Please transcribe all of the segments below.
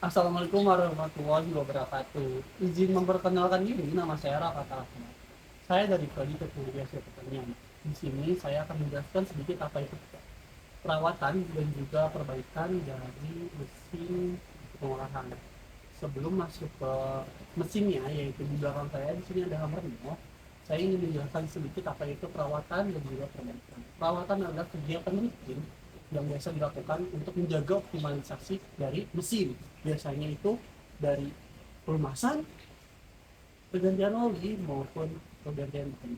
Assalamualaikum warahmatullahi wabarakatuh. Izin memperkenalkan diri, nama saya Raka Rahmat. Saya dari Prodi Teknologi Hasil Pertanian. Di sini saya akan menjelaskan sedikit apa itu perawatan dan juga perbaikan dari mesin pengolahan. Sebelum masuk ke mesinnya, yaitu di belakang saya, di sini ada hammernya. Saya ingin menjelaskan sedikit apa itu perawatan dan juga perbaikan. Perawatan adalah kegiatan rutin yang biasa dilakukan untuk menjaga optimalisasi dari mesin. Biasanya itu dari pelumasan, pergantian oli maupun pergantian bahan.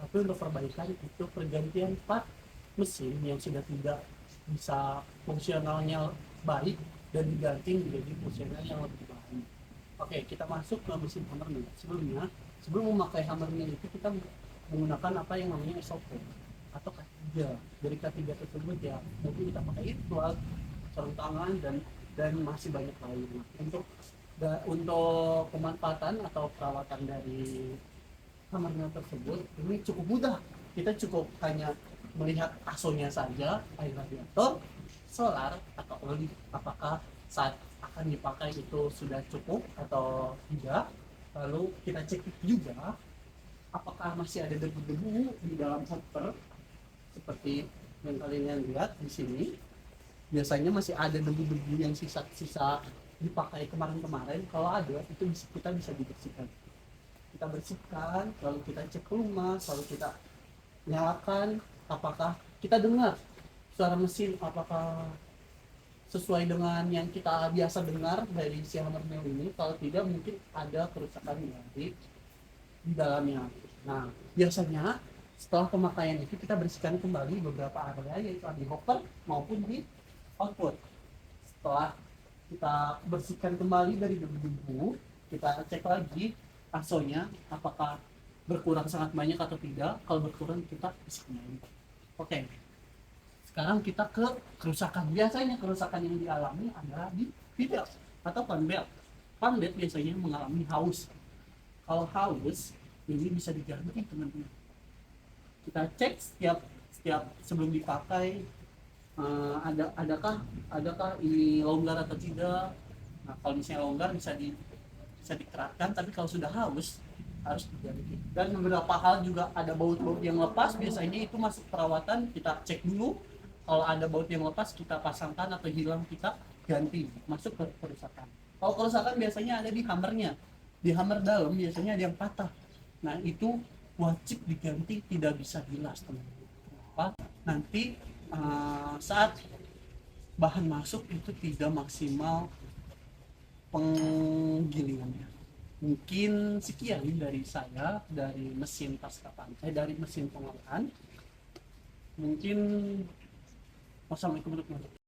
Tapi untuk perbaikan itu pergantian part mesin yang sudah tidak bisa fungsionalnya baik dan diganti menjadi fungsional yang lebih baik. Oke, kita masuk ke mesin hammernya. Sebelum memakai hammernya itu kita menggunakan apa yang namanya SOP atau K3. Dari K3 tersebut ya mungkin kita pakai itwal, sarung tangan dan masih banyak lainnya. Untuk pemanfaatan atau perawatan dari kamarnya tersebut ini cukup mudah. Kita cukup hanya melihat asonya saja, air radiator, solar atau oli, apakah saat akan dipakai itu sudah cukup atau tidak. Lalu kita cek juga apakah masih ada debu-debu di dalam hopper seperti yang kalian lihat di sini. Biasanya masih ada debu-debu yang sisa-sisa dipakai kemarin-kemarin. Kalau ada itu kita bisa dibersihkan. Kita bersihkan, lalu kita cek rumah, lalu kita nyalakan, apakah kita dengar suara mesin, apakah sesuai dengan yang kita biasa dengar dari si hammer mill ini. Kalau tidak, mungkin ada kerusakan di dalamnya. Nah, biasanya setelah pemakaian itu kita bersihkan kembali beberapa area, yaitu di hopper maupun di output. Setelah kita bersihkan kembali dari debu-debu, kita cek lagi asonya apakah berkurang sangat banyak atau tidak. Kalau berkurang kita bersihkan lagi. Oke, sekarang kita ke kerusakan. Biasanya kerusakan yang dialami adalah di belt atau fan belt. Fan belt biasanya mengalami haus. Kalau haus ini bisa diganti teman-teman. Kita cek setiap sebelum dipakai, adakah ini longgar atau tidak. Nah, kalau misalnya longgar bisa dikeratkan, tapi kalau sudah haus harus diganti. Dan beberapa hal juga ada baut-baut yang lepas, biasanya itu masuk perawatan, kita cek dulu. Kalau ada baut yang lepas kita pasangkan atau hilang kita ganti, masuk ke kerusakan. Kalau kerusakan biasanya ada di hammernya, di hammer dalam biasanya ada yang patah. Nah, itu wajib diganti, tidak bisa dilas teman-teman. Kenapa? Nanti saat bahan masuk itu tidak maksimal penggilingannya. Mungkin sekian dari saya, dari mesin pasca pakai, dari mesin pengolahan. Mungkin wassalamualaikum warahmatullahi wabarakatuh.